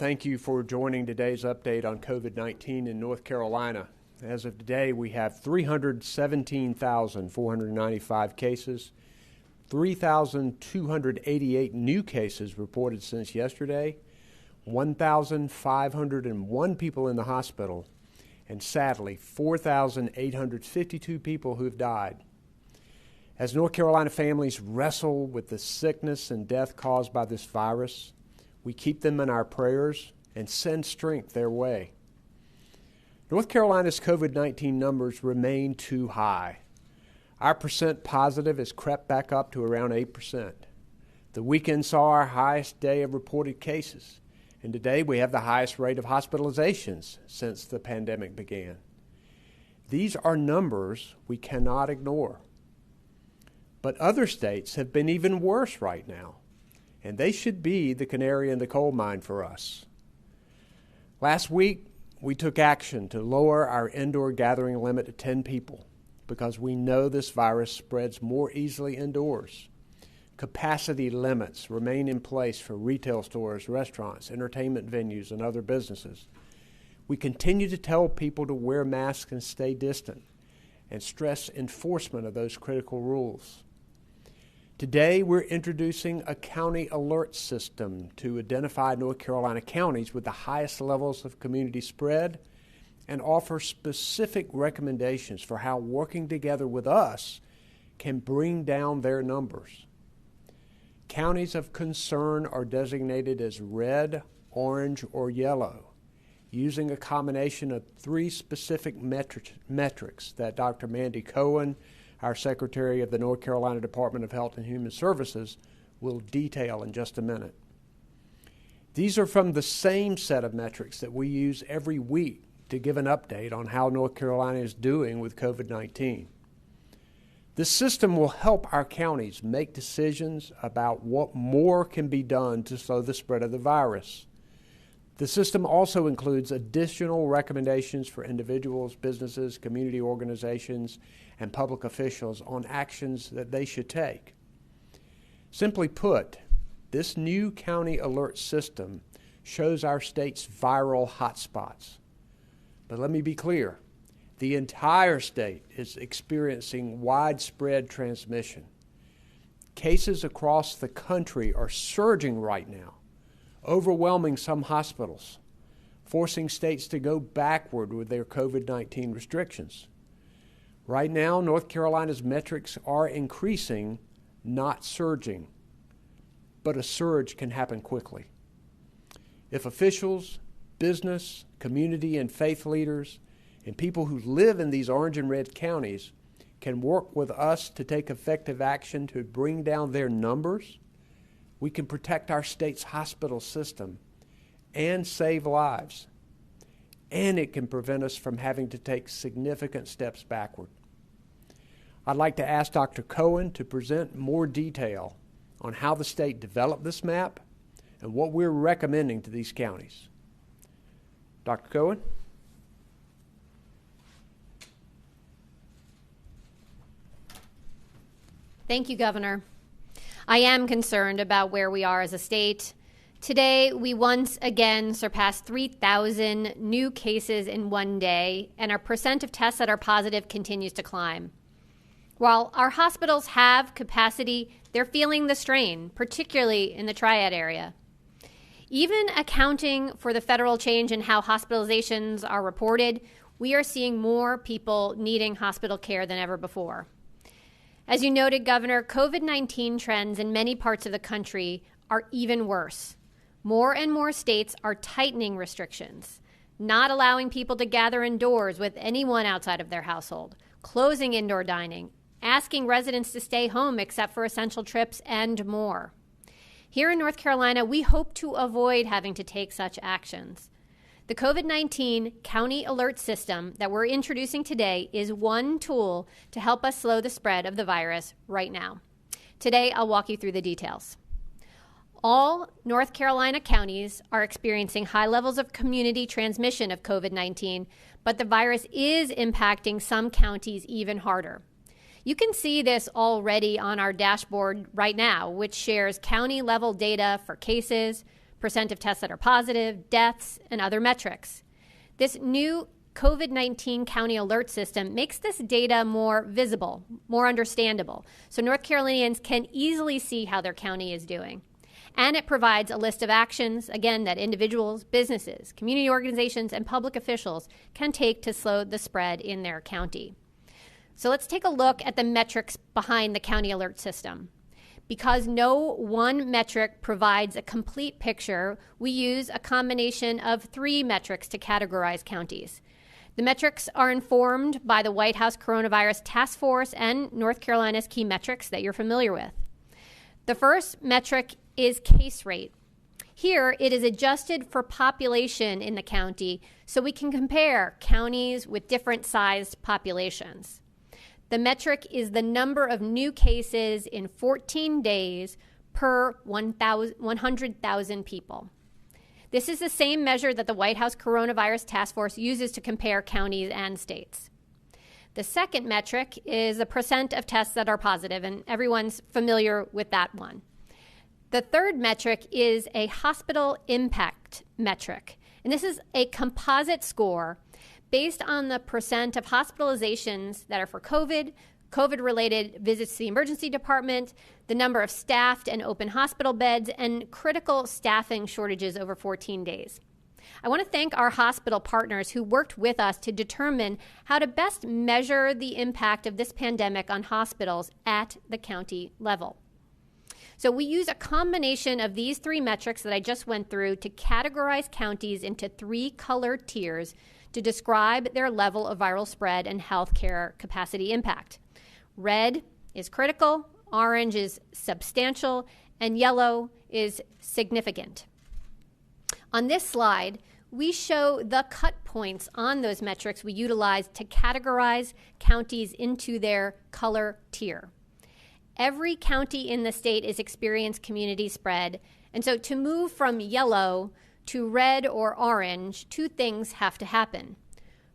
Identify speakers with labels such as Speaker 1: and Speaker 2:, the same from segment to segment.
Speaker 1: thank you for joining today's update on COVID-19 in North Carolina. As of today, we have 317,495 cases, 3,288 new cases reported since yesterday, 1,501 people in the hospital, and sadly, 4,852 people who have died. As North Carolina families wrestle with the sickness and death caused by this virus, we keep them in our prayers and send strength their way. North Carolina's COVID-19 numbers remain too high. Our percent positive has crept back up to around 8%. The weekend saw our highest day of reported cases, and today we have the highest rate of hospitalizations since the pandemic began. These are numbers we cannot ignore. But other states have been even worse right now, and they should be the canary in the coal mine for us. Last week, we took action to lower our indoor gathering limit to 10 people because we know this virus spreads more easily indoors. Capacity limits remain in place for retail stores, restaurants, entertainment venues, and other businesses. We continue to tell people to wear masks and stay distant, and stress enforcement of those critical rules. Today, we're introducing a county alert system to identify North Carolina counties with the highest levels of community spread and offer specific recommendations for how working together with us can bring down their numbers. Counties of concern are designated as red, orange, or yellow, using a combination of three specific metrics that Dr. Mandy Cohen, our Secretary of the North Carolina Department of Health and Human Services, will detail in just a minute. These are from the same set of metrics that we use every week to give an update on how North Carolina is doing with COVID-19. This system will help our counties make decisions about what more can be done to slow the spread of the virus. The system also includes additional recommendations for individuals, businesses, community organizations, and public officials on actions that they should take. Simply put, this new county alert system shows our state's viral hotspots. But let me be clear, the entire state is experiencing widespread transmission. Cases across the country are surging right now, overwhelming some hospitals, forcing states to go backward with their COVID-19 restrictions. Right now, North Carolina's metrics are increasing, not surging, but a surge can happen quickly. If officials, business, community, and faith leaders, and people who live in these orange and red counties can work with us to take effective action to bring down their numbers, we can protect our state's hospital system and save lives. And it can prevent us from having to take significant steps backward. I'd like to ask Dr. Cohen to present more detail on how the state developed this map and what we're recommending to these counties. Dr. Cohen?
Speaker 2: Thank you, Governor. I am concerned about where we are as a state. Today, we once again surpassed 3,000 new cases in one day, and our percent of tests that are positive continues to climb. While our hospitals have capacity, they're feeling the strain, particularly in the Triad area. Even accounting for the federal change in how hospitalizations are reported, we are seeing more people needing hospital care than ever before. As you noted, Governor, COVID-19 trends in many parts of the country are even worse. More and more states are tightening restrictions, not allowing people to gather indoors with anyone outside of their household, closing indoor dining, asking residents to stay home except for essential trips, and more. Here in North Carolina, we hope to avoid having to take such actions. The COVID-19 County Alert System that we're introducing today is one tool to help us slow the spread of the virus right now. Today, I'll walk you through the details. All North Carolina counties are experiencing high levels of community transmission of COVID-19, but the virus is impacting some counties even harder. You can see this already on our dashboard right now, which shares county-level data for cases, percent of tests that are positive, deaths, and other metrics. This new COVID-19 county alert system makes this data more visible, more understandable, so North Carolinians can easily see how their county is doing. And it provides a list of actions, again, that individuals, businesses, community organizations, and public officials can take to slow the spread in their county. So let's take a look at the metrics behind the county alert system. Because no one metric provides a complete picture, we use a combination of 3 metrics to categorize counties. The metrics are informed by the White House Coronavirus Task Force and North Carolina's key metrics that you're familiar with. The first metric is case rate. Here, it is adjusted for population in the county so we can compare counties with different sized populations. The metric is the number of new cases in 14 days per 100,000 people. This is the same measure that the White House Coronavirus Task Force uses to compare counties and states. The second metric is the percent of tests that are positive, and everyone's familiar with that one. The third metric is a hospital impact metric, and this is a composite score based on the percent of hospitalizations that are for COVID, COVID-related visits to the emergency department, the number of staffed and open hospital beds, and critical staffing shortages over 14 days. I want to thank our hospital partners who worked with us to determine how to best measure the impact of this pandemic on hospitals at the county level. So we use a combination of these 3 metrics that I just went through to categorize counties into 3 color tiers to describe their level of viral spread and healthcare capacity impact. Red is critical, orange is substantial, and yellow is significant. On this slide, we show the cut points on those metrics we utilize to categorize counties into their color tier. Every county in the state is experiencing community spread, and so to move from yellow to red or orange, 2 things have to happen.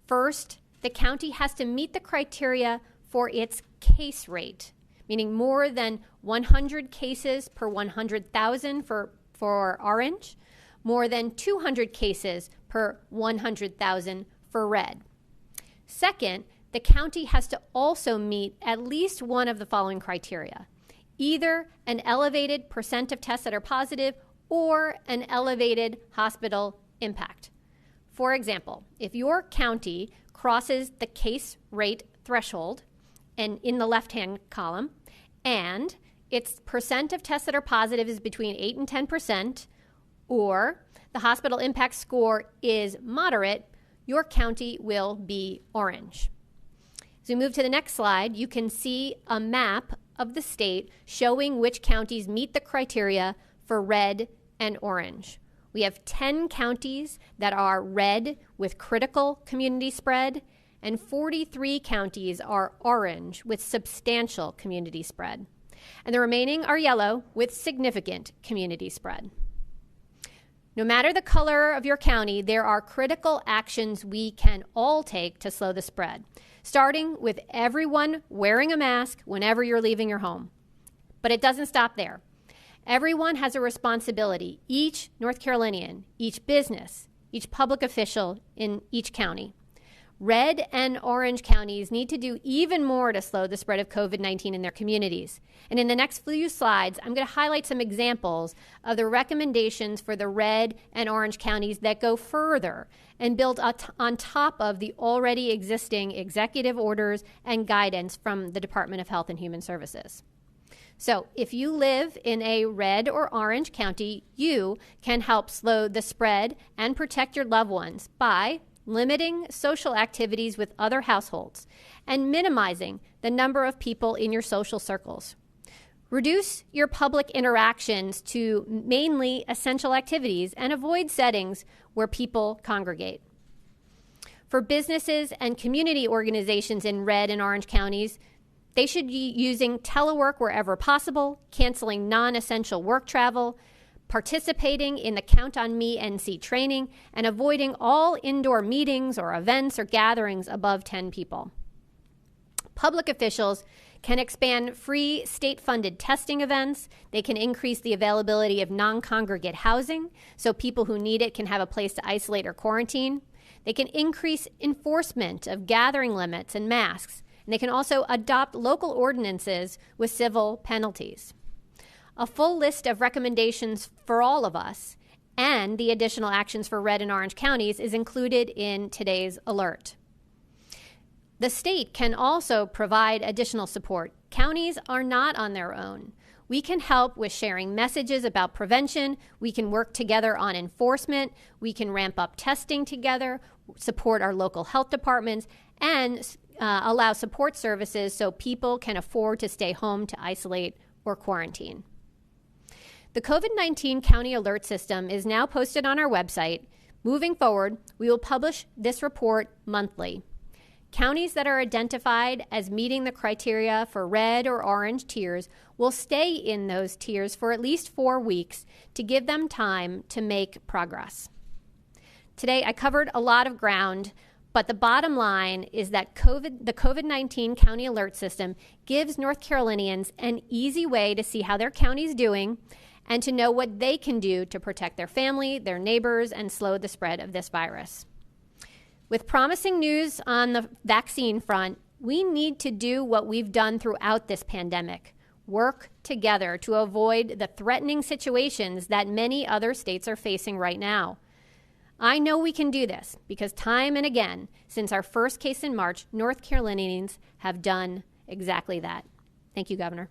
Speaker 2: First, the county has to meet the criteria for its case rate, meaning more than 100 cases per 100,000 for orange, more than 200 cases per 100,000 for red. Second, the county has to also meet at least one of the following criteria: either an elevated percent of tests that are positive or an elevated hospital impact. For example, if your county crosses the case rate threshold, and in the left-hand column, and its percent of tests that are positive is between 8 and 10%, or the hospital impact score is moderate, your county will be orange. As we move to the next slide, you can see a map of the state showing which counties meet the criteria for red and orange. We have 10 counties that are red with critical community spread, and 43 counties are orange with substantial community spread. And the remaining are yellow with significant community spread. No matter the color of your county, there are critical actions we can all take to slow the spread, starting with everyone wearing a mask whenever you're leaving your home. But it doesn't stop there. Everyone has a responsibility, each North Carolinian, each business, each public official in each county. Red and orange counties need to do even more to slow the spread of COVID-19 in their communities. And in the next few slides, I'm going to highlight some examples of the recommendations for the red and orange counties that go further and build on top of the already existing executive orders and guidance from the Department of Health and Human Services. So if you live in a red or orange county, you can help slow the spread and protect your loved ones by limiting social activities with other households, and minimizing the number of people in your social circles. Reduce your public interactions to mainly essential activities and avoid settings where people congregate. For businesses and community organizations in red and orange counties, they should be using telework wherever possible, canceling non-essential work travel, participating in the Count on Me NC training, and avoiding all indoor meetings or events or gatherings above 10 people. Public officials can expand free state-funded testing events. They can increase the availability of non-congregate housing so people who need it can have a place to isolate or quarantine. They can increase enforcement of gathering limits and masks. And they can also adopt local ordinances with civil penalties. A full list of recommendations for all of us and the additional actions for red and orange counties is included in today's alert. The state can also provide additional support. Counties are not on their own. We can help with sharing messages about prevention. We can work together on enforcement. We can ramp up testing together, support our local health departments, and allow support services so people can afford to stay home to isolate or quarantine. The COVID-19 County Alert System is now posted on our website. Moving forward, we will publish this report monthly. Counties that are identified as meeting the criteria for red or orange tiers will stay in those tiers for at least 4 weeks to give them time to make progress. Today, I covered a lot of ground, but the bottom line is that the COVID-19 County Alert System gives North Carolinians an easy way to see how their county is doing and to know what they can do to protect their family, their neighbors, and slow the spread of this virus. With promising news on the vaccine front, we need to do what we've done throughout this pandemic: work together to avoid the threatening situations that many other states are facing right now. I know we can do this because time and again, since our first case in March, North Carolinians have done exactly that. Thank you, Governor.